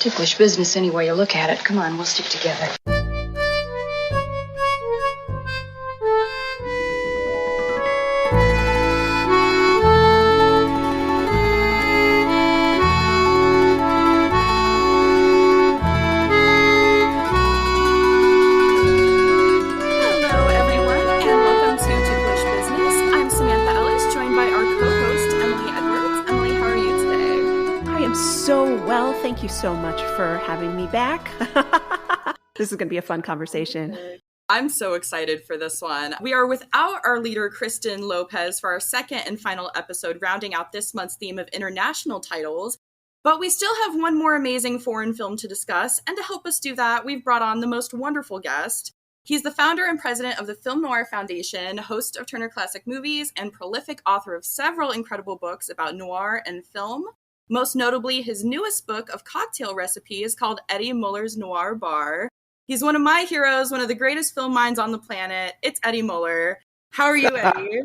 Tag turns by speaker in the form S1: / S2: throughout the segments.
S1: ticklish business any way you look at it. Come on, we'll stick together.
S2: Thank you so much for having me back. This is going to be a fun conversation.
S3: I'm so excited for this one. We are without our leader, Kristen Lopez, for our second and final episode, rounding out this month's theme of international titles. But we still have one more amazing foreign film to discuss, and to help us do that, we've brought on the most wonderful guest. He's the founder and president of the Film Noir Foundation, host of Turner Classic Movies, and prolific author of several incredible books about noir and film. Most notably, his newest book of cocktail recipes called Eddie Muller's Noir Bar. He's one of my heroes, one of the greatest film minds on the planet. It's Eddie Muller. How are you, Eddie?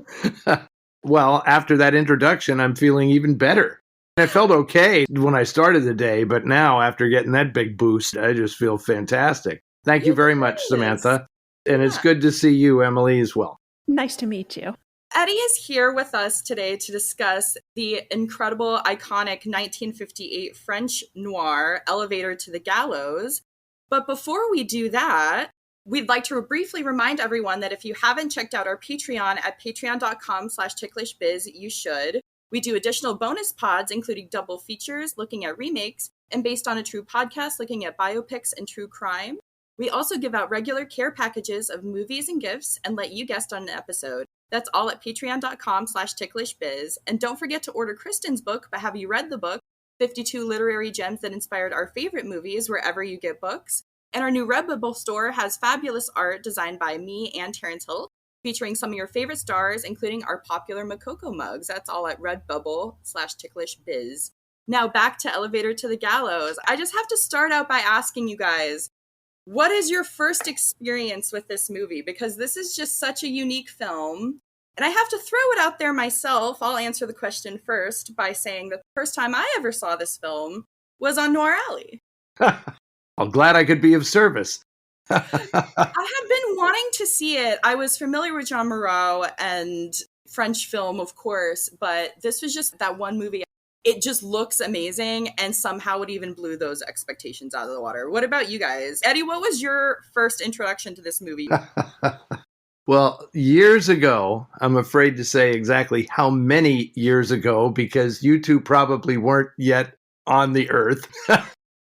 S4: Well, after that introduction, I'm feeling even better. I felt okay when I started the day, but now after getting that big boost, I just feel fantastic. Thank you very much, Samantha. And it's good to see you, Emily, as well.
S2: Nice to meet you.
S3: Eddie is here with us today to discuss the incredible, iconic 1958 French noir, Elevator to the Gallows. But before we do that, we'd like to briefly remind everyone that if you haven't checked out our Patreon at patreon.com/ticklishbiz, you should. We do additional bonus pods, including double features looking at remakes, and based on a true podcast looking at biopics and true crime. We also give out regular care packages of movies and gifts and let you guest on an episode. That's all at patreon.com/ticklishbiz. And don't forget to order Kristen's book, But Have You Read the Book? 52 Literary Gems That Inspired Our Favorite Movies, wherever you get books. And our new Redbubble store has fabulous art designed by me and Terrence Hill, featuring some of your favorite stars, including our popular Makoko mugs. That's all at redbubble.com/ticklishbiz. Now back to Elevator to the Gallows. I just have to start out by asking you guys, what is your first experience with this movie? Because this is just such a unique film. And I have to throw it out there myself. I'll answer the question first by saying that the first time I ever saw this film was on Noir Alley.
S4: I'm glad I could be of service.
S3: I have been wanting to see it. I was familiar with Jean Moreau and French film, of course, but this was just that one movie. It just looks amazing, and somehow it even blew those expectations out of the water. What about you guys? Eddie, what was your first introduction to this movie?
S4: Well, years ago, I'm afraid to say exactly how many years ago, because you two probably weren't yet on the earth.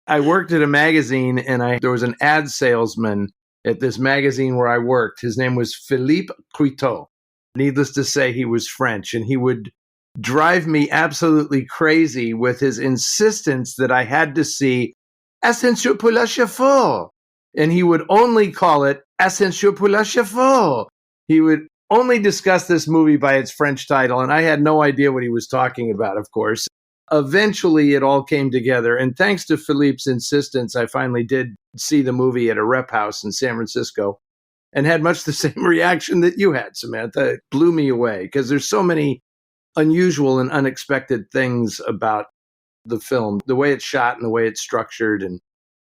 S4: I worked at a magazine, and there was an ad salesman at this magazine where I worked. His name was Philippe Cuiteau. Needless to say, he was French, and he would drive me absolutely crazy with his insistence that I had to see Ascenseur pour la Chauffeur. And he would only call it Ascenseur pour la Chauffeur. He would only discuss this movie by its French title, and I had no idea what he was talking about, of course. Eventually, it all came together, and thanks to Philippe's insistence, I finally did see the movie at a rep house in San Francisco and had much the same reaction that you had, Samantha. It blew me away because there's so many unusual and unexpected things about the film, the way it's shot and the way it's structured and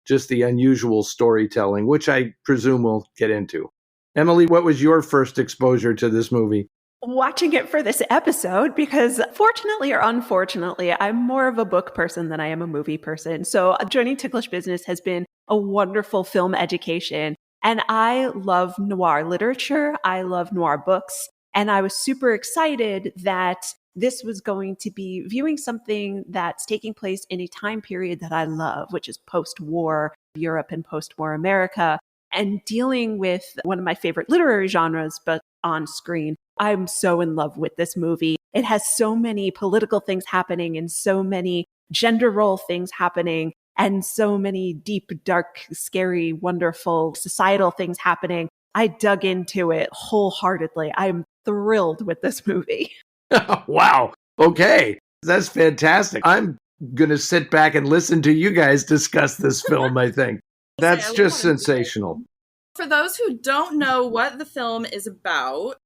S4: just the unusual storytelling, which I presume we'll get into. Emily, what was your first exposure to this movie?
S2: Watching it for this episode, because fortunately or unfortunately, I'm more of a book person than I am a movie person. So joining Ticklish Business has been a wonderful film education. And I love noir literature. I love noir books. And I was super excited that this was going to be viewing something that's taking place in a time period that I love, which is post-war Europe and post-war America, and dealing with one of my favorite literary genres, but on screen. I'm so in love with this movie. It has so many political things happening and so many gender role things happening and so many deep, dark, scary, wonderful societal things happening. I dug into it wholeheartedly. I'm thrilled with this movie.
S4: Wow. Okay. That's fantastic. I'm going to sit back and listen to you guys discuss this film, I think. That's just sensational.
S3: For those who don't know what the film is about,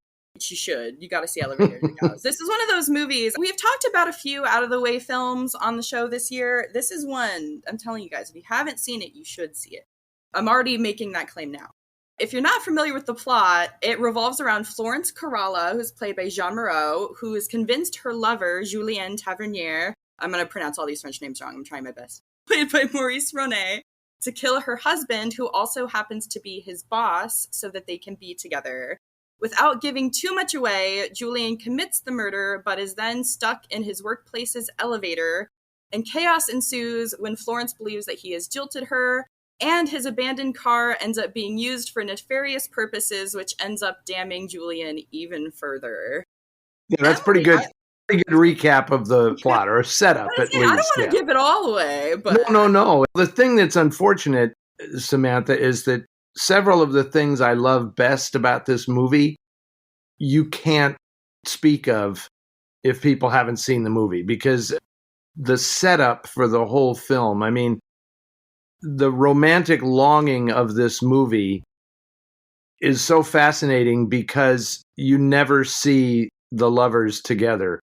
S3: You should. You got to see Elevator to the Gallows. This is one of those movies. We've talked about a few out of the way films on the show this year. This is one, I'm telling you guys, if you haven't seen it, you should see it. I'm already making that claim now. If you're not familiar with the plot, it revolves around Florence Coralla, who's played by Jean Moreau, who is convinced her lover, Julien Tavernier, I'm going to pronounce all these French names wrong, I'm trying my best, played by Maurice Ronet, to kill her husband, who also happens to be his boss, so that they can be together. Without giving too much away, Julien commits the murder, but is then stuck in his workplace's elevator, and chaos ensues when Florence believes that he has jilted her, and his abandoned car ends up being used for nefarious purposes, which ends up damning Julien even further.
S4: Yeah, that's pretty good. Pretty good recap of the plot, or a setup at least.
S3: I don't want to give it all away, but
S4: No. The thing that's unfortunate, Samantha, is that several of the things I love best about this movie, you can't speak of if people haven't seen the movie, because the setup for the whole film, I mean, the romantic longing of this movie is so fascinating because you never see the lovers together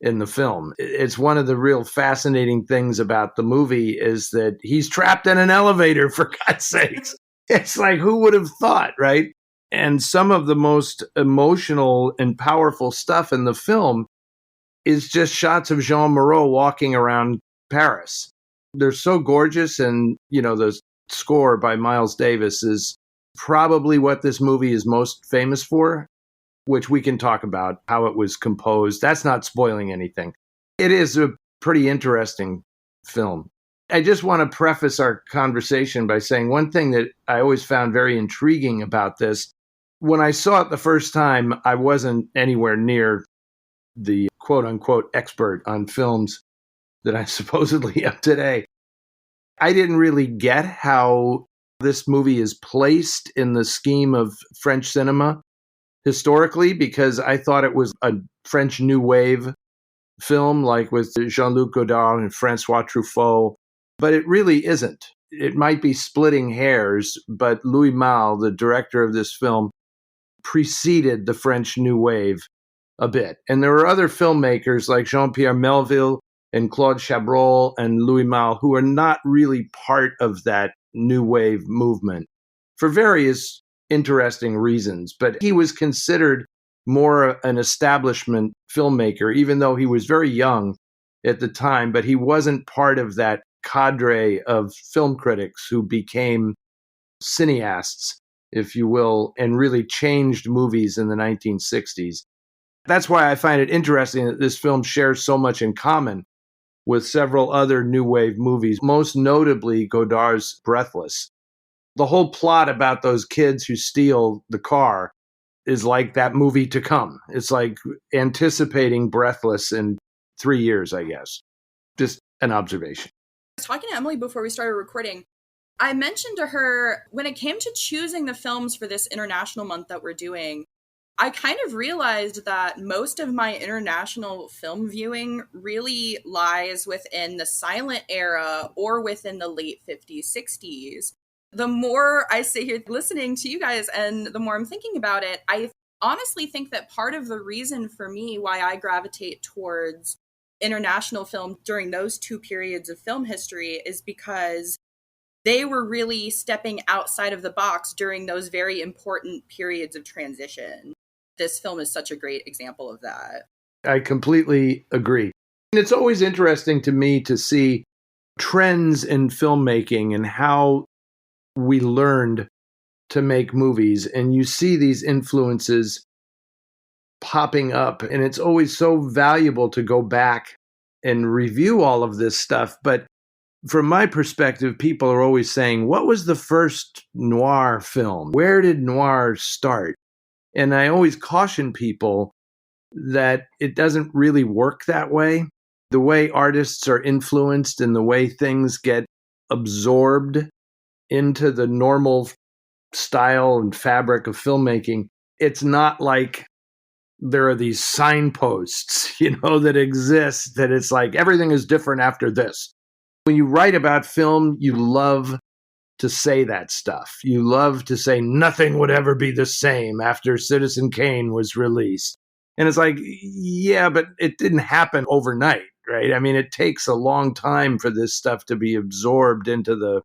S4: in the film. It's one of the real fascinating things about the movie is that he's trapped in an elevator, for God's sakes. It's like, who would have thought, right? And some of the most emotional and powerful stuff in the film is just shots of Jean Moreau walking around Paris. They're so gorgeous, and, you know, the score by Miles Davis is probably what this movie is most famous for, which we can talk about how it was composed. That's not spoiling anything. It is a pretty interesting film. I just want to preface our conversation by saying one thing that I always found very intriguing about this. When I saw it the first time, I wasn't anywhere near the quote-unquote expert on films that I supposedly am today. I didn't really get how this movie is placed in the scheme of French cinema historically, because I thought it was a French New Wave film, like with Jean-Luc Godard and Francois Truffaut, but it really isn't. It might be splitting hairs, but Louis Malle, the director of this film, preceded the French New Wave a bit. And there were other filmmakers like Jean-Pierre Melville and Claude Chabrol and Louis Malle who are not really part of that New Wave movement for various interesting reasons. But he was considered more an establishment filmmaker, even though he was very young at the time, but he wasn't part of that cadre of film critics who became cineasts, if you will, and really changed movies in the 1960s. That's why I find it interesting that this film shares so much in common with several other New Wave movies, most notably Godard's Breathless. The whole plot about those kids who steal the car is like that movie to come. It's like anticipating Breathless in 3 years, I guess. Just an observation.
S3: I was talking to Emily before we started recording. I mentioned to her, when it came to choosing the films for this international month that we're doing, I kind of realized that most of my international film viewing really lies within the silent era or within the late 50s, 60s. The more I sit here listening to you guys and the more I'm thinking about it, I honestly think that part of the reason for me why I gravitate towards international film during those two periods of film history is because they were really stepping outside of the box during those very important periods of transition. This film is such a great example of that.
S4: I completely agree. And it's always interesting to me to see trends in filmmaking and how we learned to make movies. And you see these influences popping up, and it's always so valuable to go back and review all of this stuff. But from my perspective, people are always saying, what was the first noir film? Where did noir start? And I always caution people that it doesn't really work that way. The way artists are influenced and the way things get absorbed into the normal style and fabric of filmmaking, it's not like there are these signposts, that exist, that it's like everything is different after this. When you write about film, you love to say that stuff. You love to say nothing would ever be the same after Citizen Kane was released. And it's like, yeah, but it didn't happen overnight, right? I mean, it takes a long time for this stuff to be absorbed into the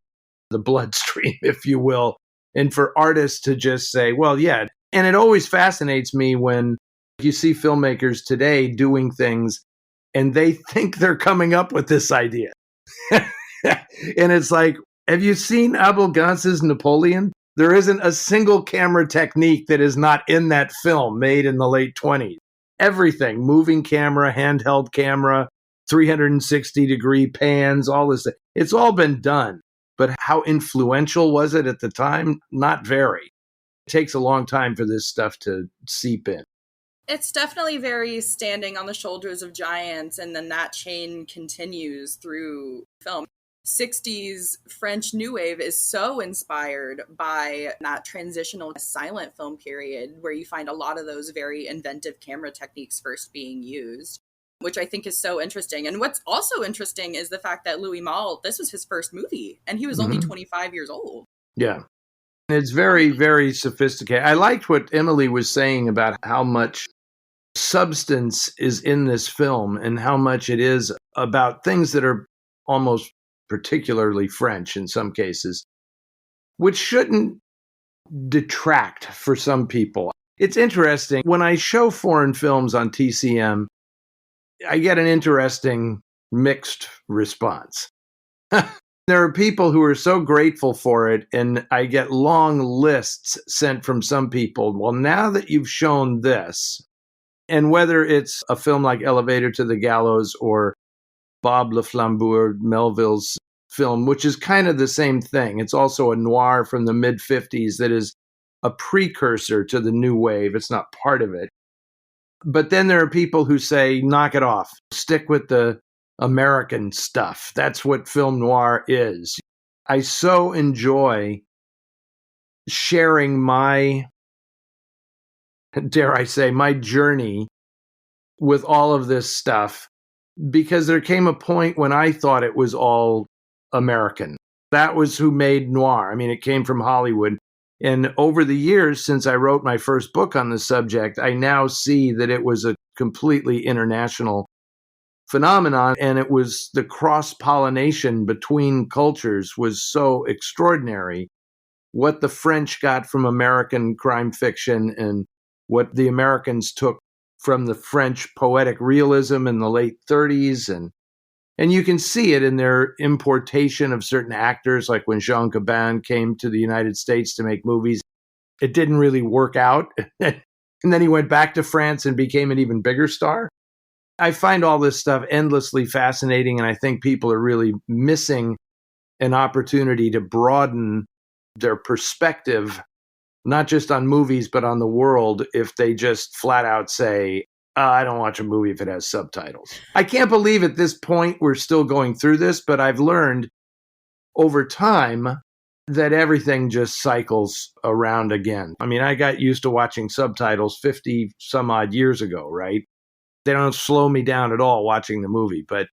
S4: bloodstream, if you will, and for artists to just say, well, yeah. And it always fascinates me when you see filmmakers today doing things and they think they're coming up with this idea. And it's like, have you seen Abel Gance's Napoleon? There isn't a single camera technique that is not in that film made in the late 20s. Everything, moving camera, handheld camera, 360-degree pans, all this. It's all been done. But how influential was it at the time? Not very. It takes a long time for this stuff to seep in.
S3: It's definitely very standing on the shoulders of giants, and then that chain continues through film. 60s French New Wave is so inspired by that transitional silent film period where you find a lot of those very inventive camera techniques first being used, which I think is so interesting. And what's also interesting is the fact that Louis Malle, this was his first movie, and he was only 25 years old.
S4: Yeah. It's very, very sophisticated. I liked what Emily was saying about how much substance is in this film and how much it is about things that are almost particularly French in some cases, which shouldn't detract for some people. It's interesting. When I show foreign films on TCM, I get an interesting mixed response. There are people who are so grateful for it, and I get long lists sent from some people. Well, now that you've shown this, and whether it's a film like Elevator to the Gallows or Bob Le Flambeur Melville's film, which is kind of the same thing. It's also a noir from the mid-50s that is a precursor to the new wave. It's not part of it. But then there are people who say, knock it off. Stick with the American stuff. That's what film noir is. I so enjoy sharing my, dare I say, my journey with all of this stuff, because there came a point when I thought it was all American. That was who made noir. I mean, it came from Hollywood. And over the years, since I wrote my first book on the subject, I now see that it was a completely international phenomenon. And it was the cross-pollination between cultures was so extraordinary. What the French got from American crime fiction and what the Americans took from the French poetic realism in the late 30s. And you can see it in their importation of certain actors, like when Jean Gabin came to the United States to make movies. It didn't really work out. And then he went back to France and became an even bigger star. I find all this stuff endlessly fascinating, and I think people are really missing an opportunity to broaden their perspective, not just on movies, but on the world, if they just flat out say, I don't watch a movie if it has subtitles. I can't believe at this point we're still going through this, but I've learned over time that everything just cycles around again. I mean, I got used to watching subtitles 50 some odd years ago, right? They don't slow me down at all watching the movie, but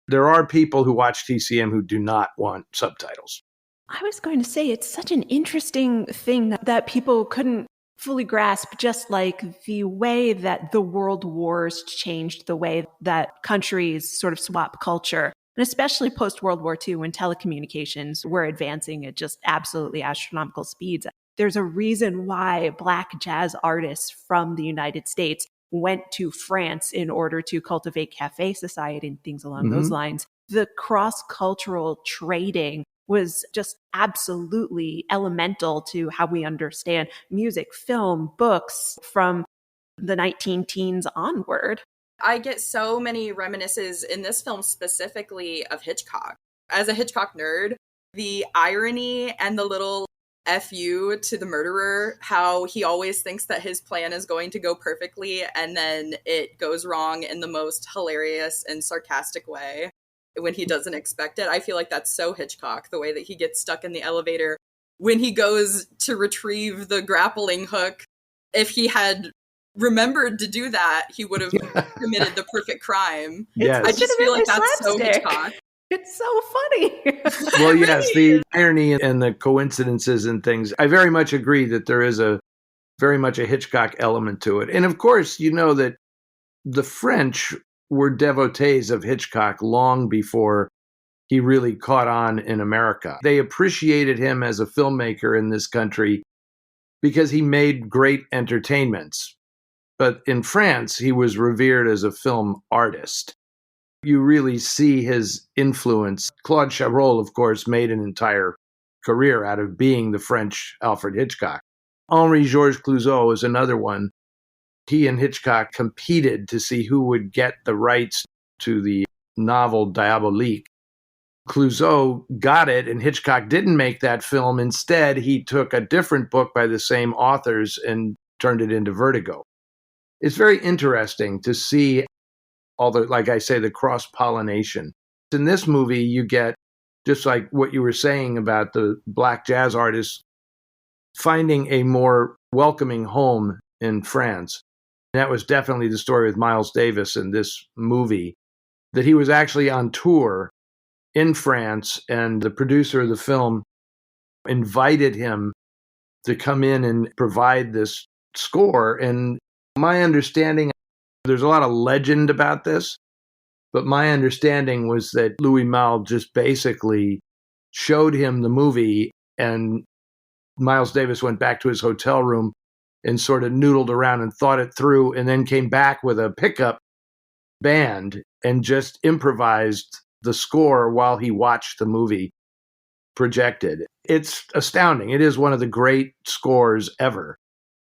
S4: there are people who watch TCM who do not want subtitles.
S2: I was going to say, it's such an interesting thing that people couldn't fully grasp, just like the way that the world wars changed the way that countries sort of swap culture, and especially post-World War II when telecommunications were advancing at just absolutely astronomical speeds. There's a reason why Black jazz artists from the United States went to France in order to cultivate cafe society and things along those lines. The cross-cultural trading was just absolutely elemental to how we understand music, film, books from the 19-teens onward.
S3: I get so many reminiscences in this film specifically of Hitchcock. As a Hitchcock nerd, the irony and the little FU to the murderer, how he always thinks that his plan is going to go perfectly and then it goes wrong in the most hilarious and sarcastic way when he doesn't expect it. I feel like that's so Hitchcock, the way that he gets stuck in the elevator when he goes to retrieve the grappling hook. If he had remembered to do that, he would have committed the perfect crime.
S4: Yes.
S3: I just feel like that's so
S2: slapstick.
S3: Hitchcock.
S2: It's so funny.
S4: Well, yes, the irony and the coincidences and things. I very much agree that there is very much a Hitchcock element to it. And of course, you know that the French were devotees of Hitchcock long before he really caught on in America. They appreciated him as a filmmaker in this country because he made great entertainments. But in France, he was revered as a film artist. You really see his influence. Claude Chabrol, of course, made an entire career out of being the French Alfred Hitchcock. Henri-Georges Clouzot is another one. He and Hitchcock competed to see who would get the rights to the novel Diabolique. Clouzot got it, and Hitchcock didn't make that film. Instead, he took a different book by the same authors and turned it into Vertigo. It's very interesting to see all the, like I say, the cross-pollination. In this movie, you get, just like what you were saying about the black jazz artists finding a more welcoming home in France. That was definitely the story with Miles Davis in this movie, that he was actually on tour in France, and the producer of the film invited him to come in and provide this score. And my understanding, there's a lot of legend about this, but my understanding was that Louis Malle just basically showed him the movie, and Miles Davis went back to his hotel room and sort of noodled around and thought it through, and then came back with a pickup band and just improvised the score while he watched the movie projected. It's astounding. It is one of the great scores ever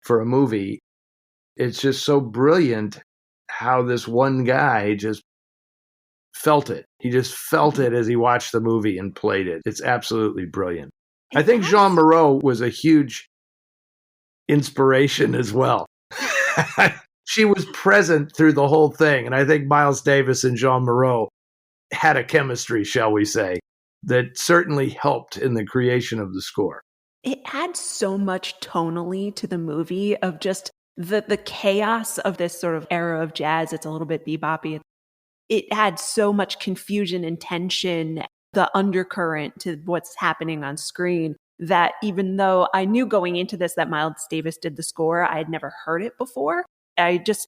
S4: for a movie. It's just so brilliant how this one guy just felt it. He just felt it as he watched the movie and played it. It's absolutely brilliant. I think Jean Moreau was a huge inspiration as well. She was present through the whole thing. And I think Miles Davis and Jean Moreau had a chemistry, shall we say, that certainly helped in the creation of the score.
S2: It adds so much tonally to the movie of just the chaos of this sort of era of jazz. It's a little bit beboppy. It adds so much confusion and tension, the undercurrent to what's happening on screen, that even though I knew going into this that Miles Davis did the score, I had never heard it before. I just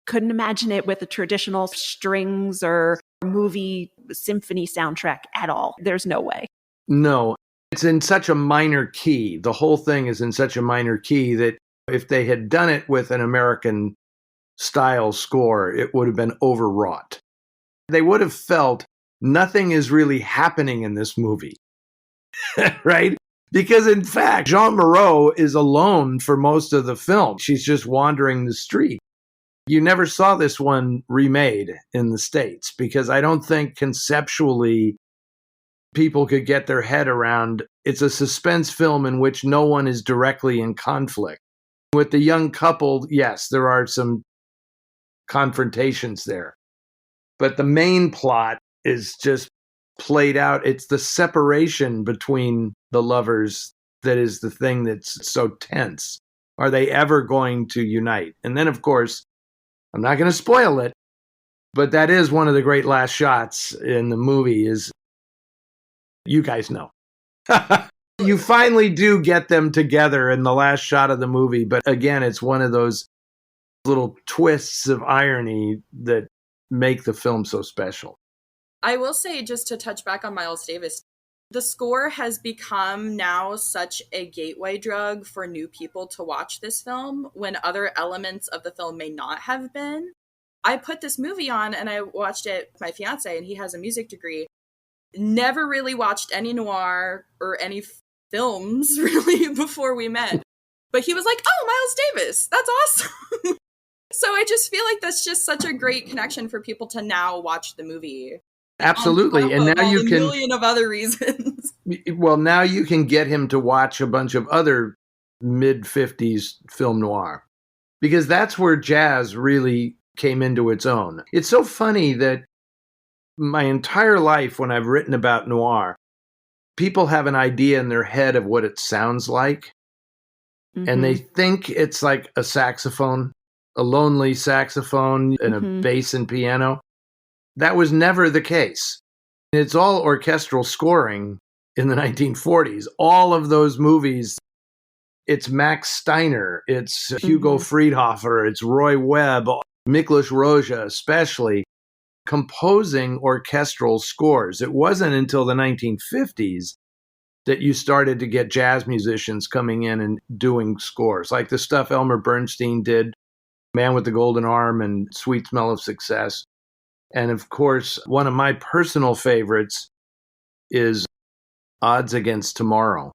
S2: couldn't imagine it with a traditional strings or movie symphony soundtrack at all. There's no way.
S4: No, it's in such a minor key. The whole thing is in such a minor key that if they had done it with an American style score, it would have been overwrought. They would have felt nothing is really happening in this movie, right? Because in fact, Jean Moreau is alone for most of the film. She's just wandering the street. You never saw this one remade in the States because I don't think conceptually people could get their head around. It's a suspense film in which no one is directly in conflict. With the young couple, yes, there are some confrontations there. But the main plot is just played out. It's the separation between the lovers that is the thing that's so tense. Are they ever going to unite? And then, of course, I'm not going to spoil it, but that is one of the great last shots in the movie is, you guys know. You finally do get them together in the last shot of the movie. But again, it's one of those little twists of irony that make the film so special.
S3: I will say, just to touch back on Miles Davis, the score has become now such a gateway drug for new people to watch this film when other elements of the film may not have been. I put this movie on and I watched it with my fiance, and he has a music degree. Never really watched any noir or any films really before we met. But he was like, oh, Miles Davis, that's awesome. So I just feel like that's just such a great connection for people to now watch the movie.
S4: Absolutely. And now you can,
S3: a million of other reasons.
S4: Well, now you can get him to watch a bunch of other mid-50s film noir, because that's where jazz really came into its own. It's so funny that my entire life when I've written about noir, people have an idea in their head of what it sounds like. Mm-hmm. And they think it's like a saxophone, a lonely saxophone and a bass and piano. That was never the case. It's all orchestral scoring in the 1940s. All of those movies, it's Max Steiner, it's Hugo Friedhofer, it's Roy Webb, Miklos Rozsa especially, composing orchestral scores. It wasn't until the 1950s that you started to get jazz musicians coming in and doing scores, like the stuff Elmer Bernstein did, Man with the Golden Arm and Sweet Smell of Success. And of course, one of my personal favorites is Odds Against Tomorrow,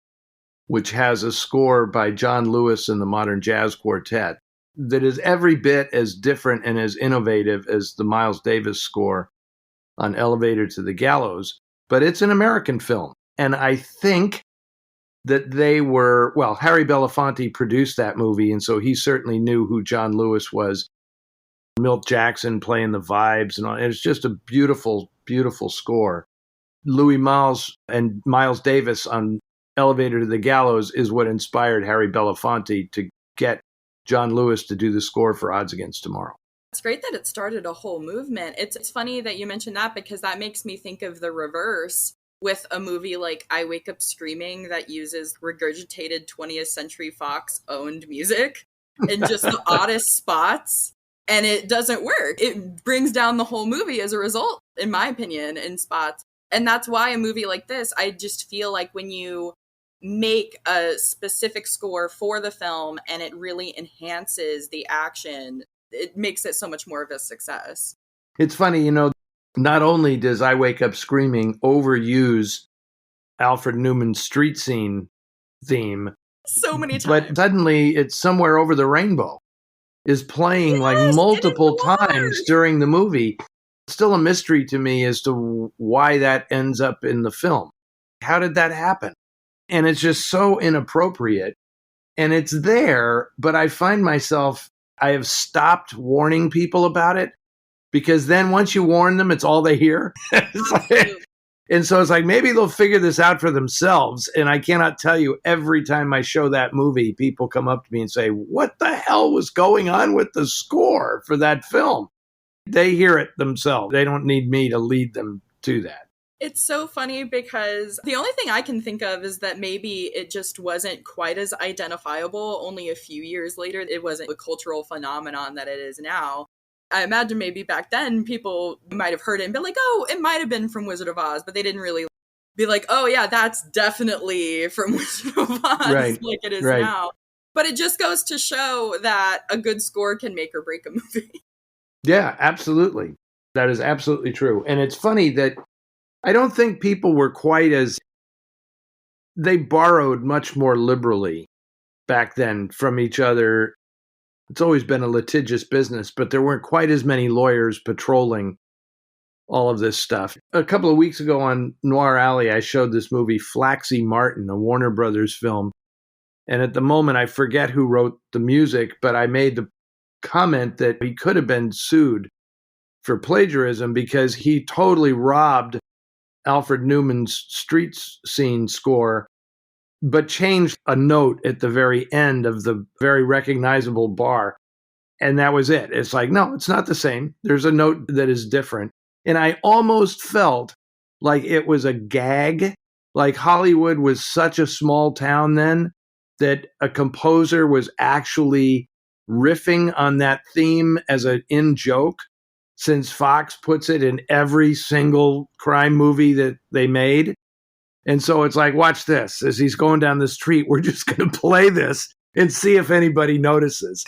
S4: which has a score by John Lewis and the Modern Jazz Quartet that is every bit as different and as innovative as the Miles Davis score on Elevator to the Gallows. But it's an American film. And I think that Harry Belafonte produced that movie, and so he certainly knew who John Lewis was. Milt Jackson playing the vibes and all. It's just a beautiful, beautiful score. Louis Miles and Miles Davis on Elevator to the Gallows is what inspired Harry Belafonte to get John Lewis to do the score for Odds Against Tomorrow.
S3: It's great that it started a whole movement. It's funny that you mentioned that because that makes me think of the reverse with a movie like I Wake Up Screaming that uses regurgitated 20th Century Fox owned music in just the oddest spots. And it doesn't work. It brings down the whole movie as a result, in my opinion, in spots. And that's why a movie like this, I just feel like when you make a specific score for the film and it really enhances the action, it makes it so much more of a success.
S4: It's funny, not only does I Wake Up Screaming overuse Alfred Newman's street scene theme
S3: so many times,
S4: but suddenly it's Somewhere Over the Rainbow is playing like multiple times during the movie. Still a mystery to me as to why that ends up in the film. How did that happen? And it's just so inappropriate. And it's there, but I find myself, I have stopped warning people about it because then once you warn them, it's all they hear. And so it's like, maybe they'll figure this out for themselves. And I cannot tell you, every time I show that movie, people come up to me and say, what the hell was going on with the score for that film? They hear it themselves. They don't need me to lead them to that.
S3: It's so funny because the only thing I can think of is that maybe it just wasn't quite as identifiable. Only a few years later, it wasn't the cultural phenomenon that it is now. I imagine maybe back then people might have heard it and been like, oh, it might have been from Wizard of Oz, but they didn't really be like, oh yeah, that's definitely from Wizard of Oz,
S4: right,
S3: like it is now. But it just goes to show that a good score can make or break a movie.
S4: Yeah, absolutely. That is absolutely true. And it's funny that I don't think people were they borrowed much more liberally back then from each other. It's always been a litigious business, but there weren't quite as many lawyers patrolling all of this stuff. A couple of weeks ago on Noir Alley, I showed this movie, Flaxie Martin, a Warner Brothers film. And at the moment, I forget who wrote the music, but I made the comment that he could have been sued for plagiarism because he totally robbed Alfred Newman's street scene score, but changed a note at the very end of the very recognizable bar. And that was it. It's like, no, it's not the same. There's a note that is different. And I almost felt like it was a gag. Like Hollywood was such a small town then that a composer was actually riffing on that theme as an in-joke, since Fox puts it in every single crime movie that they made. And so it's like, watch this. As he's going down the street, we're just going to play this and see if anybody notices.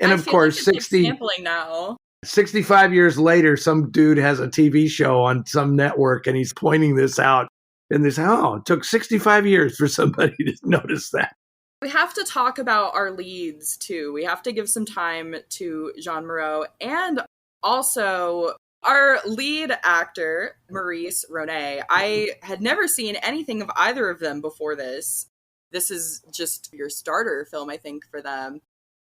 S4: And of course,
S3: like sampling now.
S4: 65 years later, some dude has a TV show on some network and he's pointing this out. And this, it took 65 years for somebody to notice that.
S3: We have to talk about our leads, too. We have to give some time to Jean Moreau and also our lead actor, Maurice Ronet. I had never seen anything of either of them before this. This is just your starter film, I think, for them.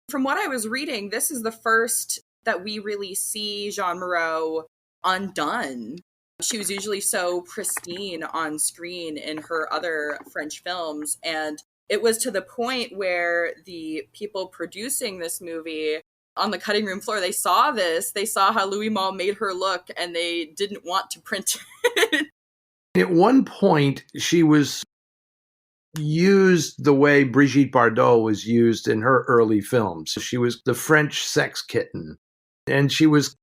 S3: From what I was reading, this is the first that we really see Jean Moreau undone. She was usually so pristine on screen in her other French films, and it was to the point where the people producing this movie on the cutting room floor. They saw this. They saw how Louis Malle made her look, and they didn't want to print it.
S4: At one point, she was used the way Brigitte Bardot was used in her early films. She was the French sex kitten, and she was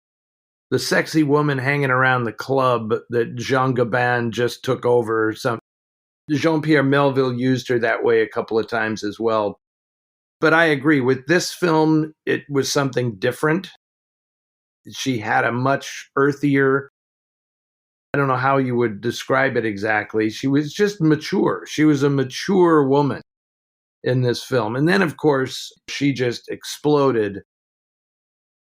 S4: the sexy woman hanging around the club that Jean Gabin just took over. Jean-Pierre Melville used her that way a couple of times as well. But I agree, with this film, it was something different. She had a much earthier, I don't know how you would describe it exactly. She was just mature. She was a mature woman in this film. And then, of course, she just exploded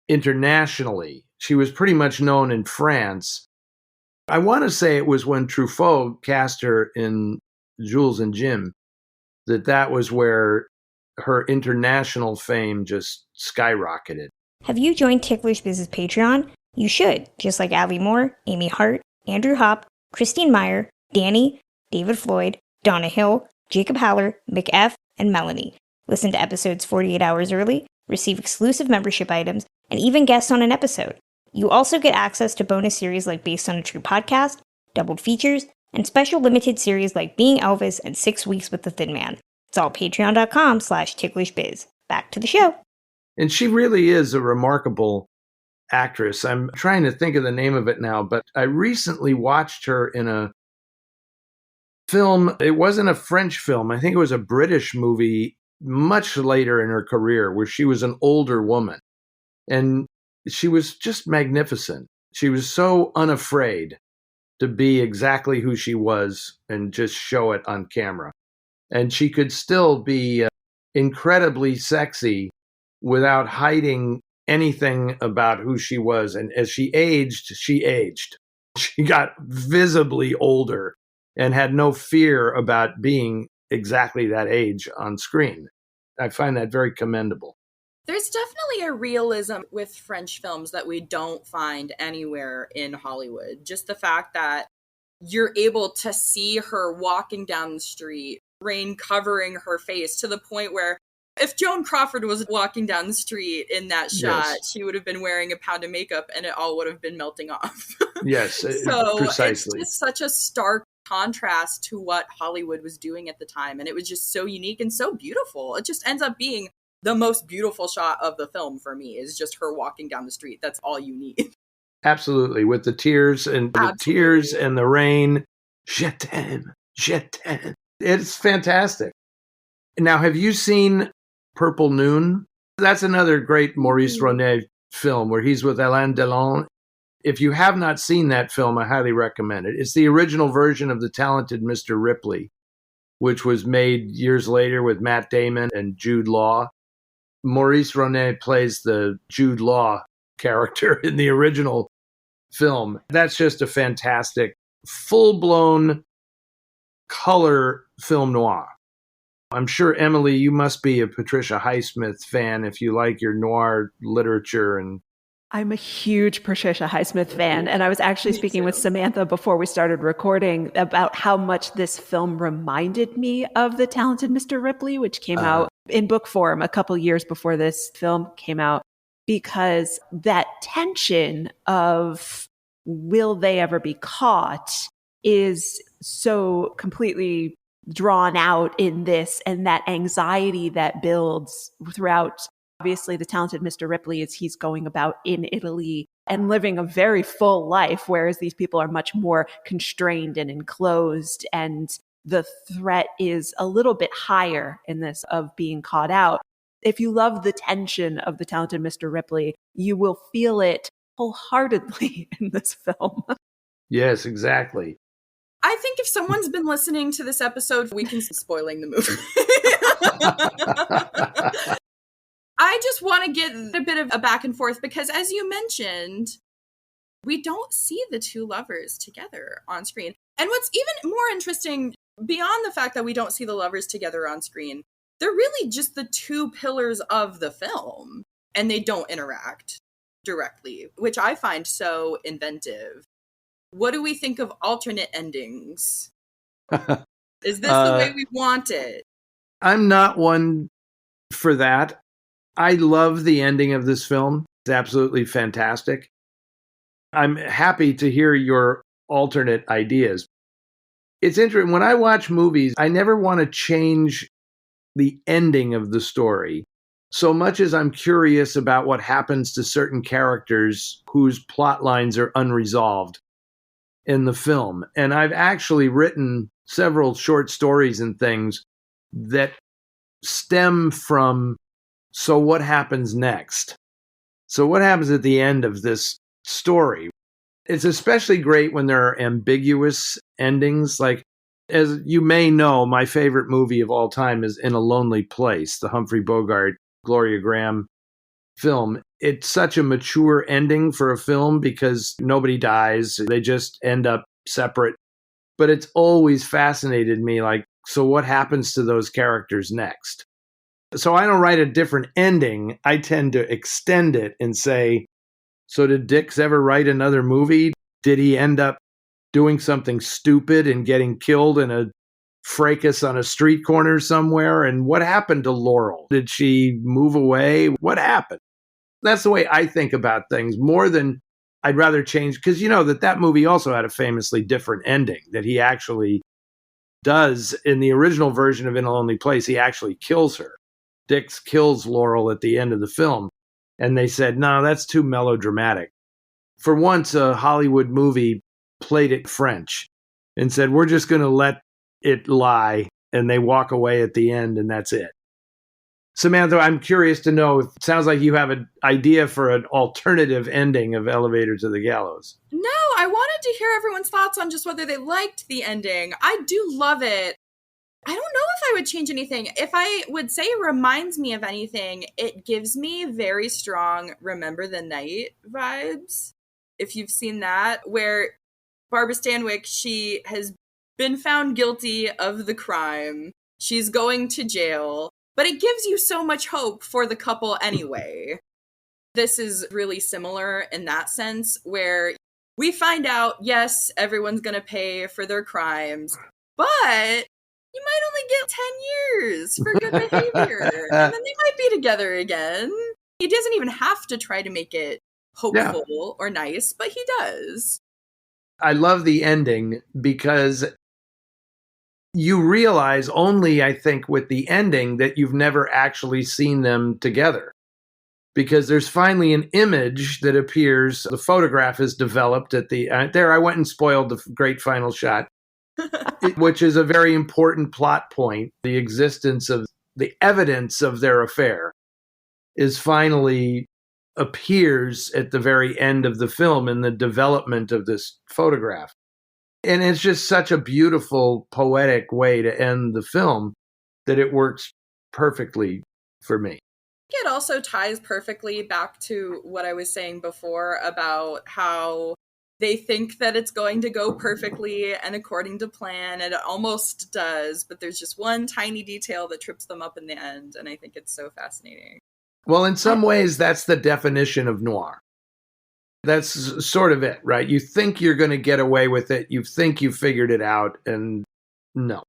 S4: internationally. She was pretty much known in France. I want to say it was when Truffaut cast her in Jules and Jim that was where her international fame just skyrocketed.
S5: Have you joined Ticklish Biz's Patreon? You should, just like Allie Moore, Amy Hart, Andrew Hoppe, Christine Mier, Danny, David Floyd, Donna Hill, Jacob Haller, Mick F., and Melanie. Listen to episodes 48 hours early, receive exclusive membership items, and even guest on an episode. You also get access to bonus series like Based on a True Podcast, doubled features, and special limited series like Being Elvis and 6 Weeks with the Thin Man. It's all patreon.com/ticklishbiz. Back to the show.
S4: And she really is a remarkable actress. I'm trying to think of the name of it now, but I recently watched her in a film. It wasn't a French film. I think it was a British movie much later in her career where she was an older woman. And she was just magnificent. She was so unafraid to be exactly who she was and just show it on camera. And she could still be incredibly sexy without hiding anything about who she was. And as she aged, she aged. She got visibly older and had no fear about being exactly that age on screen. I find that very commendable.
S3: There's definitely a realism with French films that we don't find anywhere in Hollywood. Just the fact that you're able to see her walking down the street, rain covering her face, to the point where if Joan Crawford was walking down the street in that shot, yes, she would have been wearing a pound of makeup and it all would have been melting off.
S4: Yes,
S3: so
S4: precisely.
S3: It's just such a stark contrast to what Hollywood was doing at the time. And it was just so unique and so beautiful. It just ends up being the most beautiful shot of the film for me, is just her walking down the street. That's all you need.
S4: Absolutely. With the tears and the rain. Je t'aime, je t'aime. It's fantastic. Now, have you seen Purple Noon? That's another great Maurice Ronet film where he's with Alain Delon. If you have not seen that film, I highly recommend it. It's the original version of The Talented Mr. Ripley, which was made years later with Matt Damon and Jude Law. Maurice Ronet plays the Jude Law character in the original film. That's just a fantastic, full-blown color film noir. I'm sure, Emily, you must be a Patricia Highsmith fan if you like your noir literature. And
S2: I'm a huge Patricia Highsmith fan, and I was actually speaking with Samantha before we started recording about how much this film reminded me of The Talented Mr. Ripley, which came out in book form a couple years before this film came out, because that tension of will they ever be caught is so completely drawn out in this, and that anxiety that builds throughout. Obviously, The Talented Mr. Ripley is he's going about in Italy and living a very full life, whereas these people are much more constrained and enclosed, and the threat is a little bit higher in this of being caught out. If you love the tension of The Talented Mr. Ripley, you will feel it wholeheartedly in this film.
S4: Yes, exactly.
S3: I think if someone's been listening to this episode, we can spoiling the movie. I just want to get a bit of a back and forth because, as you mentioned, we don't see the two lovers together on screen. And what's even more interesting, beyond the fact that we don't see the lovers together on screen, they're really just the two pillars of the film, and they don't interact directly, which I find so inventive. What do we think of alternate endings? Is this the way we want it?
S4: I'm not one for that. I love the ending of this film. It's absolutely fantastic. I'm happy to hear your alternate ideas. It's interesting. When I watch movies, I never want to change the ending of the story so much as I'm curious about what happens to certain characters whose plot lines are unresolved in the film. And I've actually written several short stories and things that stem from, so what happens next? So what happens at the end of this story? It's especially great when there are ambiguous endings. Like, as you may know, my favorite movie of all time is In a Lonely Place, the Humphrey Bogart, Gloria Graham film. It's such a mature ending for a film because nobody dies. They just end up separate. But it's always fascinated me, like, so what happens to those characters next? So I don't write a different ending. I tend to extend it and say, so did Dix ever write another movie? Did he end up doing something stupid and getting killed in a fracas on a street corner somewhere? And what happened to Laurel? Did she move away? What happened? That's the way I think about things, more than I'd rather change. Because you know that movie also had a famously different ending, that he actually does in the original version of In a Lonely Place. He actually kills her. Dix kills Laurel at the end of the film. And they said, no, that's too melodramatic. For once, a Hollywood movie played it French and said, we're just going to let it lie. And they walk away at the end, and that's it. Samantha, I'm curious to know, it sounds like you have an idea for an alternative ending of Elevator to the Gallows.
S3: No, I wanted to hear everyone's thoughts on just whether they liked the ending. I do love it. I don't know if I would change anything. If I would say it reminds me of anything, it gives me very strong Remember the Night vibes. If you've seen that, where Barbara Stanwyck, she has been found guilty of the crime. She's going to jail, but it gives you so much hope for the couple anyway. This is really similar in that sense, where we find out, yes, everyone's going to pay for their crimes, but you might only get 10 years for good behavior. And then they might be together again. He doesn't even have to try to make it hopeful or nice, but he does.
S4: I love the ending because you realize only, I think, with the ending that you've never actually seen them together. Because there's finally an image that appears. The photograph is developed at the... there, I went and spoiled the great final shot. Which is a very important plot point. The existence of the evidence of their affair is finally appears at the very end of the film in the development of this photograph. And it's just such a beautiful, poetic way to end the film that it works perfectly for me.
S3: It also ties perfectly back to what I was saying before about how they think that it's going to go perfectly and according to plan, and it almost does, but there's just one tiny detail that trips them up in the end, and I think it's so fascinating.
S4: Well, in some ways, that's the definition of noir. That's sort of it, right? You think you're going to get away with it, you think you figured it out, and no.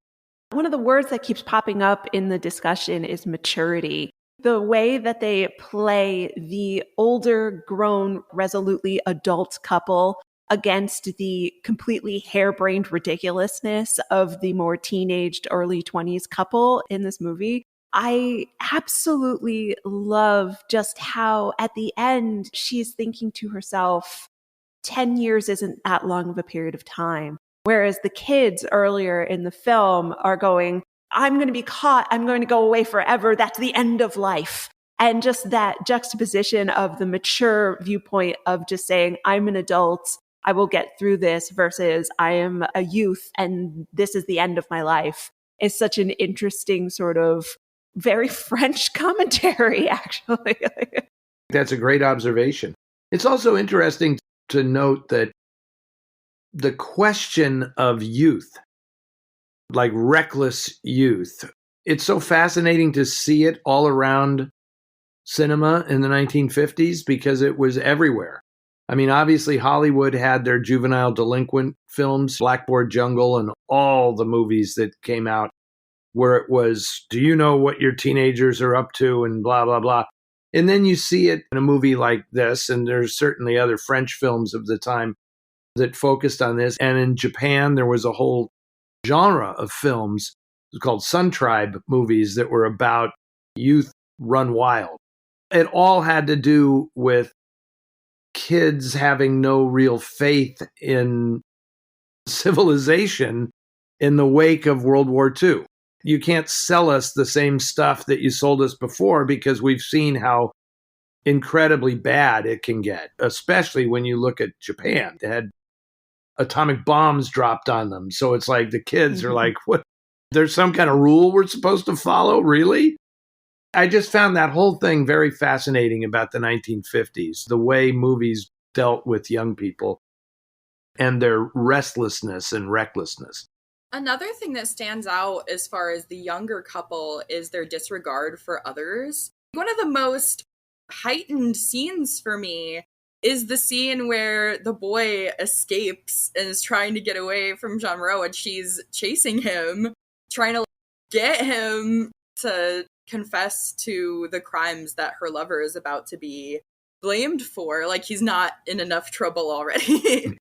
S2: One of the words that keeps popping up in the discussion is maturity. The way that they play the older, grown, resolutely adult couple against the completely harebrained ridiculousness of the more teenaged early 20s couple in this movie. I absolutely love just how at the end she's thinking to herself, 10 years isn't that long of a period of time. Whereas the kids earlier in the film are going, I'm going to be caught. I'm going to go away forever. That's the end of life. And just that juxtaposition of the mature viewpoint of just saying, I'm an adult, I will get through this, versus I am a youth and this is the end of my life, is such an interesting sort of very French commentary, actually.
S4: That's a great observation. It's also interesting to note that the question of youth, like reckless youth, it's so fascinating to see it all around cinema in the 1950s because it was everywhere. I mean, obviously, Hollywood had their juvenile delinquent films, Blackboard Jungle, and all the movies that came out where it was, do you know what your teenagers are up to, and blah, blah, blah. And then you see it in a movie like this, and there's certainly other French films of the time that focused on this. And in Japan, there was a whole genre of films called Sun Tribe movies that were about youth run wild. It all had to do with kids having no real faith in civilization in the wake of World War II. You can't sell us the same stuff that you sold us before because we've seen how incredibly bad it can get, especially when you look at Japan. They had atomic bombs dropped on them. So it's like the kids are like, what? There's some kind of rule we're supposed to follow? Really? I just found that whole thing very fascinating about the 1950s, the way movies dealt with young people and their restlessness and recklessness.
S3: Another thing that stands out as far as the younger couple is their disregard for others. One of the most heightened scenes for me is the scene where the boy escapes and is trying to get away from Jean Moreau, and she's chasing him, trying to get him to confess to the crimes that her lover is about to be blamed for. Like, he's not in enough trouble already.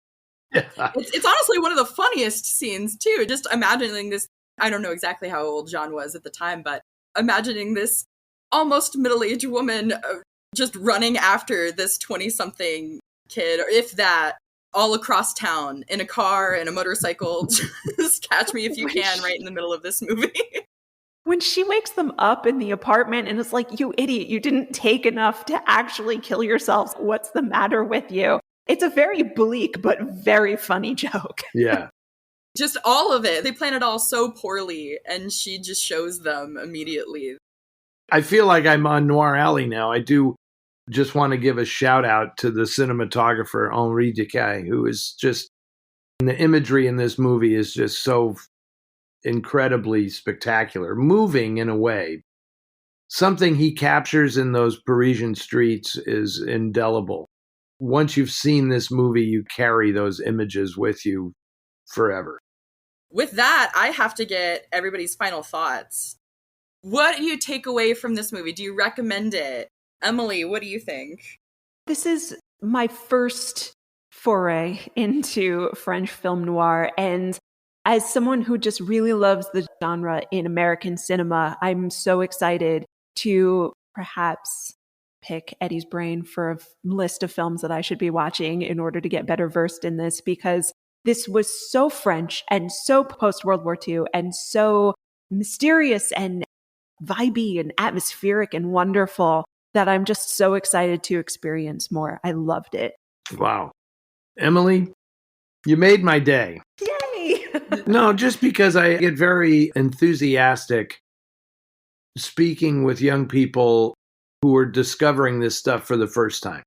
S3: It's honestly one of the funniest scenes, too. Just imagining this, I don't know exactly how old Jean was at the time, but imagining this almost middle-aged woman just running after this 20-something kid, or if that, all across town, in a car, in a motorcycle. Just catch me if you can right in the middle of this movie.
S2: When she wakes them up in the apartment and is like, you idiot, you didn't take enough to actually kill yourselves. What's the matter with you? It's a very bleak but very funny joke.
S4: Yeah.
S3: Just all of it. They plan it all so poorly, and she just shows them immediately.
S4: I feel like I'm on Noir Alley now. I do just want to give a shout out to the cinematographer, Henri Decaille, who is just, the imagery in this movie is just so incredibly spectacular, moving in a way. Something he captures in those Parisian streets is indelible. Once you've seen this movie, you carry those images with you forever.
S3: With that, I have to get everybody's final thoughts. What do you take away from this movie? Do you recommend it? Emily, what do you think?
S2: This is my first foray into French film noir, and as someone who just really loves the genre in American cinema, I'm so excited to perhaps pick Eddie's brain for a list of films that I should be watching in order to get better versed in this, because this was so French and so post-World War II and so mysterious and vibey and atmospheric and wonderful that I'm just so excited to experience more. I loved it.
S4: Wow. Emily, you made my day.
S2: Yay!
S4: No, just because I get very enthusiastic speaking with young people who are discovering this stuff for the first time.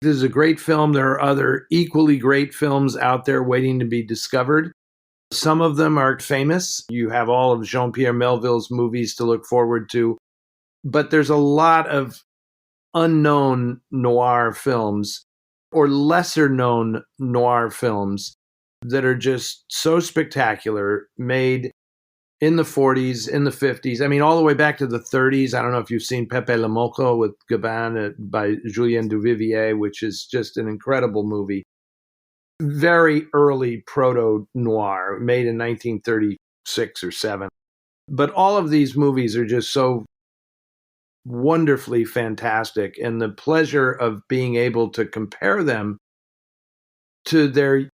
S4: This is a great film. There are other equally great films out there waiting to be discovered. Some of them are famous. You have all of Jean-Pierre Melville's movies to look forward to. But there's a lot of unknown noir films or lesser known noir films that are just so spectacular, made in the 40s, in the 50s. I mean, all the way back to the 30s. I don't know if you've seen Pepe le Moko with Gabin by Julien Duvivier, which is just an incredible movie. Very early proto-noir, made in 1936 or 7. But all of these movies are just so wonderfully fantastic, and the pleasure of being able to compare them to their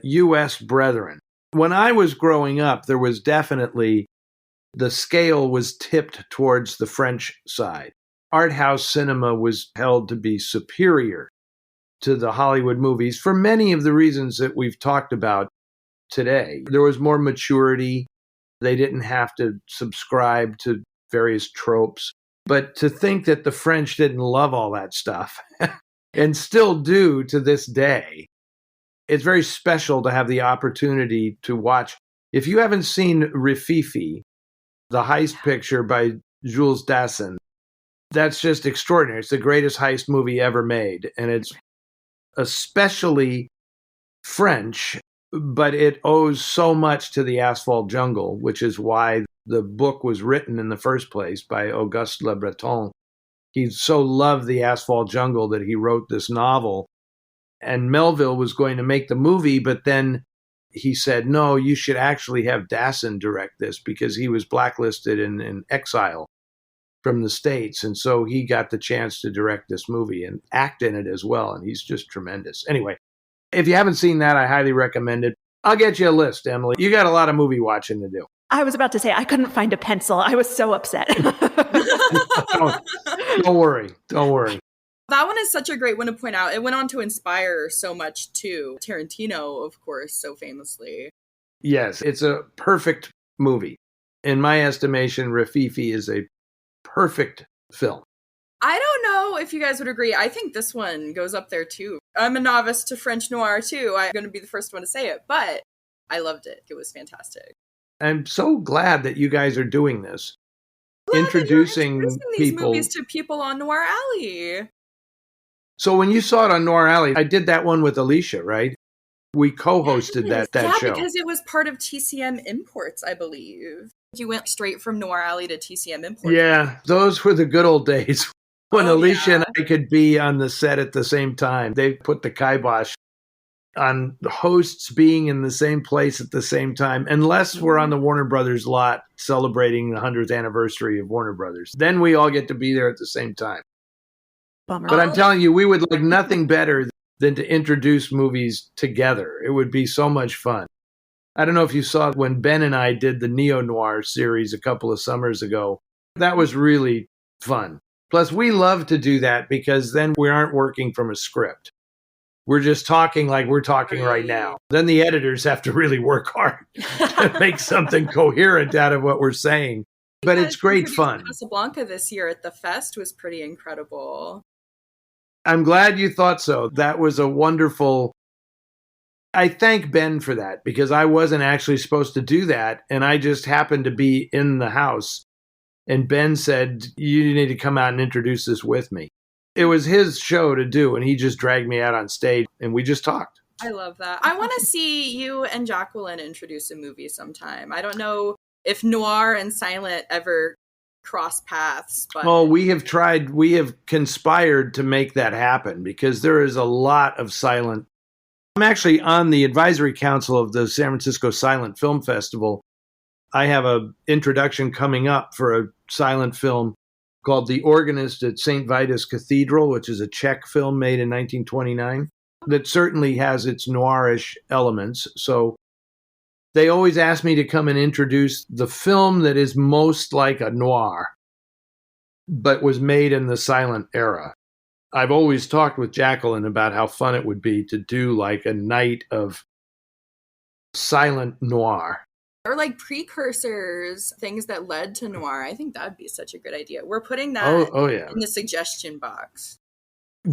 S4: U.S. brethren. When I was growing up, there was definitely, the scale was tipped towards the French side. Art house cinema was held to be superior to the Hollywood movies for many of the reasons that we've talked about today. There was more maturity. They didn't have to subscribe to various tropes. But to think that the French didn't love all that stuff and still do to this day, it's very special to have the opportunity to watch. If you haven't seen Rififi, the heist picture by Jules Dassin, that's just extraordinary. It's the greatest heist movie ever made. And it's especially French, but it owes so much to the Asphalt Jungle, which is why the book was written in the first place by Auguste Le Breton. He so loved the Asphalt Jungle that he wrote this novel. And Melville was going to make the movie, but then he said, no, you should actually have Dawson direct this because he was blacklisted in exile from the States. And so he got the chance to direct this movie and act in it as well. And he's just tremendous. Anyway, if you haven't seen that, I highly recommend it. I'll get you a list, Emily. You got a lot of movie watching to do.
S2: I was about to say, I couldn't find a pencil. I was so upset.
S4: Don't worry. Don't worry.
S3: That one is such a great one to point out. It went on to inspire so much too. Tarantino, of course, so famously.
S4: Yes, it's a perfect movie. In my estimation, Rififi is a perfect film.
S3: I don't know if you guys would agree. I think this one goes up there too. I'm a novice to French noir too. I'm going to be the first one to say it, but I loved it. It was fantastic.
S4: I'm so glad that you guys are doing this. Introducing
S3: these
S4: people.
S3: Movies to people on Noir Alley.
S4: So when you saw it on Noir Alley, I did that one with Alicia, right? We co-hosted that show.
S3: Yeah, because it was part of TCM Imports, I believe. You went straight from Noir Alley to TCM Imports.
S4: Yeah, those were the good old days when Alicia and I could be on the set at the same time. They put the kibosh on hosts being in the same place at the same time, unless we're on the Warner Brothers lot celebrating the 100th anniversary of Warner Brothers. Then we all get to be there at the same time.
S2: Bummer.
S4: But I'm telling you, we would like nothing better than to introduce movies together. It would be so much fun. I don't know if you saw when Ben and I did the neo-noir series a couple of summers ago. That was really fun. Plus, we love to do that because then we aren't working from a script. We're just talking like we're talking right now. Then the editors have to really work hard to make something coherent out of what we're saying. But it's great fun.
S3: Casablanca this year at the Fest was pretty incredible.
S4: I'm glad you thought so. That was a wonderful... I thank Ben for that because I wasn't actually supposed to do that. And I just happened to be in the house. And Ben said, you need to come out and introduce this with me. It was his show to do, and he just dragged me out on stage, and we just talked.
S3: I love that. I want to see you and Jacqueline introduce a movie sometime. I don't know if noir and silent ever cross paths. But
S4: well, we have conspired to make that happen because there is a lot of silent. I'm actually on the advisory council of the San Francisco Silent Film Festival. I have an introduction coming up for a silent film called The Organist at St. Vitus Cathedral, which is a Czech film made in 1929 that certainly has its noirish elements. So they always ask me to come and introduce the film that is most like a noir, but was made in the silent era. I've always talked with Jacqueline about how fun it would be to do like a night of silent noir.
S3: Or like precursors, things that led to noir. I think that would be such a good idea. We're putting that in the suggestion box.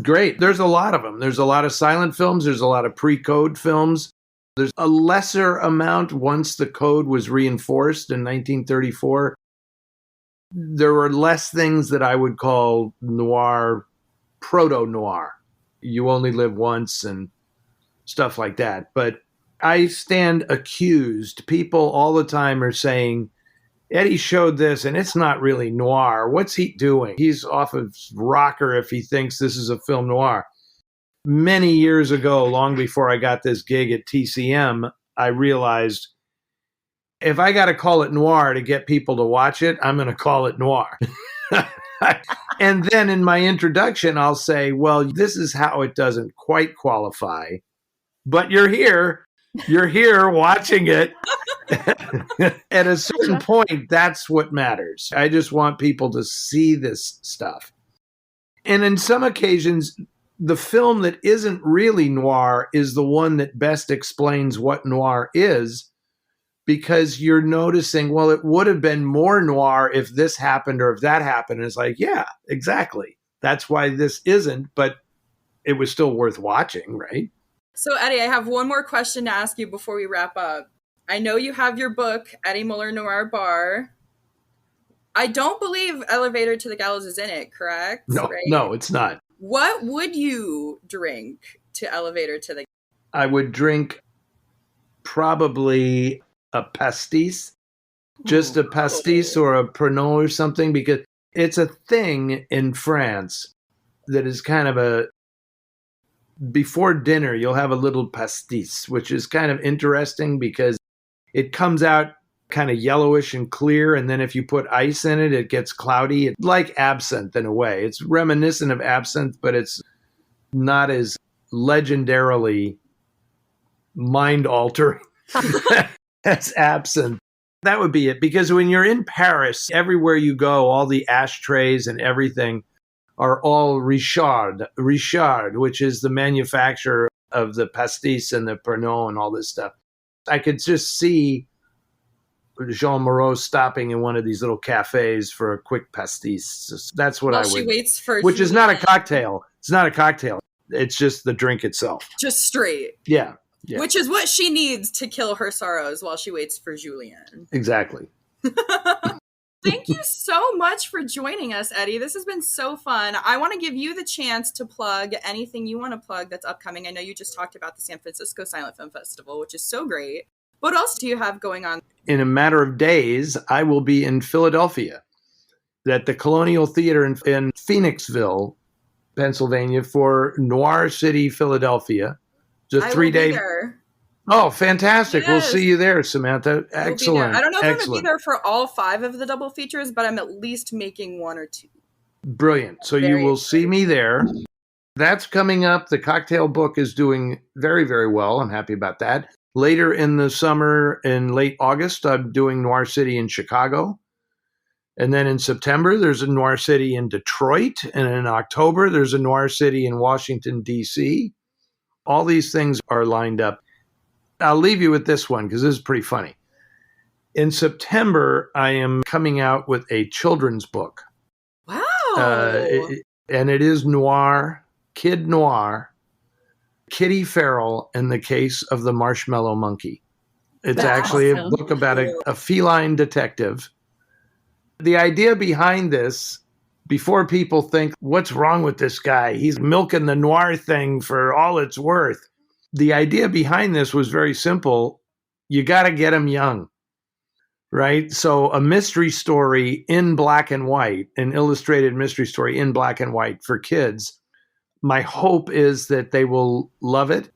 S4: Great. There's a lot of them. There's a lot of silent films. There's a lot of pre-code films. There's a lesser amount once the code was reinforced in 1934. There were less things that I would call noir, proto-noir. You only live once and stuff like that. But I stand accused. People all the time are saying, Eddie showed this and it's not really noir. What's he doing? He's off of rocker if he thinks this is a film noir. Many years ago, long before I got this gig at TCM, I realized if I got to call it noir to get people to watch it, I'm going to call it noir. And then in my introduction, I'll say, well, this is how it doesn't quite qualify, but you're here. You're here watching it. At a certain point, that's what matters. I just want people to see this stuff. And in some occasions, the film that isn't really noir is the one that best explains what noir is, because you're noticing, well, it would have been more noir if this happened or if that happened. And it's like, yeah, exactly. That's why this isn't, but it was still worth watching, right?
S3: So, Eddie, I have one more question to ask you before we wrap up. I know you have your book, Eddie Muller Noir Bar. I don't believe Elevator to the Gallows is in it, correct?
S4: No,
S3: right?
S4: No, it's not.
S3: What would you drink to Elevator to the Gallows?
S4: I would drink probably a pastis, just a pastis or a Pernod or something, because It's a thing in France that is kind of before dinner, you'll have a little pastis, which is kind of interesting because it comes out kind of yellowish and clear. And then if you put ice in it, it gets cloudy. It's like absinthe in a way. It's reminiscent of absinthe, but it's not as legendarily mind-altering as absinthe. That would be it. Because when you're in Paris, everywhere you go, all the ashtrays and everything are all Richard, which is the manufacturer of the pastis and the Pernod and all this stuff. I could just see Jean Moreau stopping in one of these little cafes for a quick pastis. That's what I would.
S3: She waits for
S4: which is not a cocktail. It's not a cocktail. It's just the drink itself.
S3: Just straight.
S4: Yeah.
S3: Which is what she needs to kill her sorrows while she waits for Julien.
S4: Exactly.
S3: Thank you so much for joining us, Eddie. This has been so fun. I want to give you the chance to plug anything you want to plug that's upcoming. I know you just talked about the San Francisco Silent Film Festival, which is so great. What else do you have going on?
S4: In a matter of days, I will be in Philadelphia at the Colonial Theater in Phoenixville, Pennsylvania for Noir City, Philadelphia. It's a 3-day. Oh, fantastic. Yes. We'll see you there, Samantha. Excellent.
S3: I don't know if I'm going to be there for all 5 of the double features, but I'm at least making 1 or 2.
S4: Brilliant. So you will see me there. That's coming up. The cocktail book is doing very, very well. I'm happy about that. Later in the summer, in late August, I'm doing Noir City in Chicago. And then in September, there's a Noir City in Detroit. And in October, there's a Noir City in Washington, D.C. All these things are lined up. I'll leave you with this one because this is pretty funny. In September, I am coming out with a children's book.
S3: Wow.
S4: And it is noir, kid noir, Kitty Farrell and the Case of the Marshmallow Monkey. It's actually a book about a feline detective. The idea behind this, before people think, what's wrong with this guy? He's milking the noir thing for all it's worth. The idea behind this was very simple. You got to get them young, right? So a mystery story in black and white, an illustrated mystery story in black and white for kids. My hope is that they will love it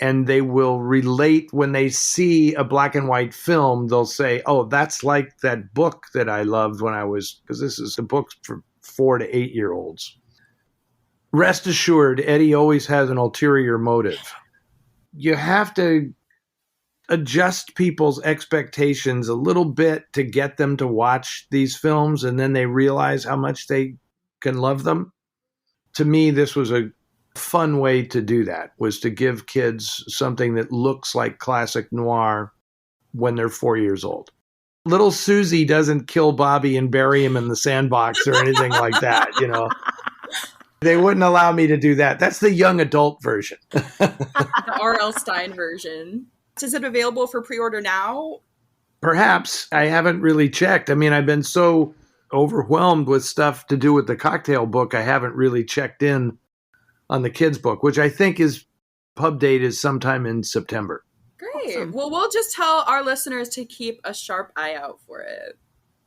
S4: and they will relate when they see a black and white film. They'll say, oh, that's like that book that I loved when I was, because this is a book for 4 to 8-year-olds. Rest assured, Eddie always has an ulterior motive. You have to adjust people's expectations a little bit to get them to watch these films, and then they realize how much they can love them. To me, this was a fun way to do that, was to give kids something that looks like classic noir when they're 4 years old. Little Susie doesn't kill Bobby and bury him in the sandbox or anything like that, you know. They wouldn't allow me to do that. That's the young adult version.
S3: The R.L. Stine version. Is it available for pre-order now?
S4: Perhaps. I haven't really checked. I mean, I've been so overwhelmed with stuff to do with the cocktail book, I haven't really checked in on the kids' book, which I think is pub date is sometime in September.
S3: Great. Awesome. Well, we'll just tell our listeners to keep a sharp eye out for it.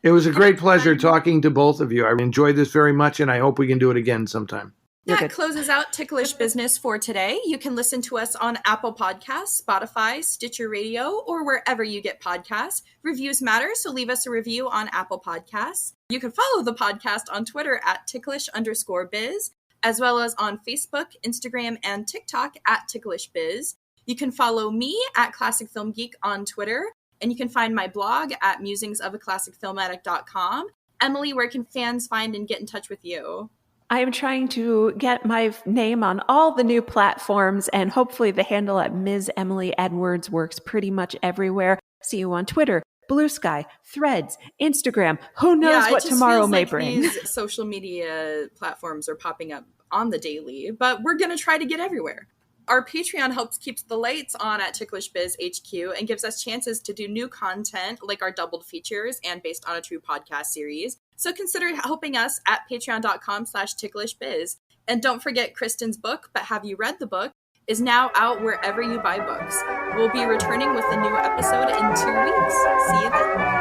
S4: It was a great pleasure talking to both of you. I enjoyed this very much, and I hope we can do it again sometime.
S3: That closes out Ticklish Business for today. You can listen to us on Apple Podcasts, Spotify, Stitcher Radio, or wherever you get podcasts. Reviews matter, so leave us a review on Apple Podcasts. You can follow the podcast on Twitter at ticklish_biz, as well as on Facebook, Instagram, and TikTok at ticklishbiz. You can follow me at Classic Film Geek on Twitter. And you can find my blog at musingsofaClassicFilmaddict.com. Emily, where can fans find and get in touch with you?
S2: I am trying to get my name on all the new platforms, and hopefully the handle at Ms. Emily Edwards works pretty much everywhere. See you on Twitter, Blue Sky, Threads, Instagram. Who knows what tomorrow may bring.
S3: These social media platforms are popping up on the daily, but we're going to try to get everywhere. Our Patreon helps keeps the lights on at Ticklish Biz HQ and gives us chances to do new content like our doubled features and based on a true podcast series. So consider helping us at patreon.com/ticklishbiz. And don't forget Kristen's book, But Have You Read the Book, is now out wherever you buy books. We'll be returning with a new episode in 2 weeks. See you then.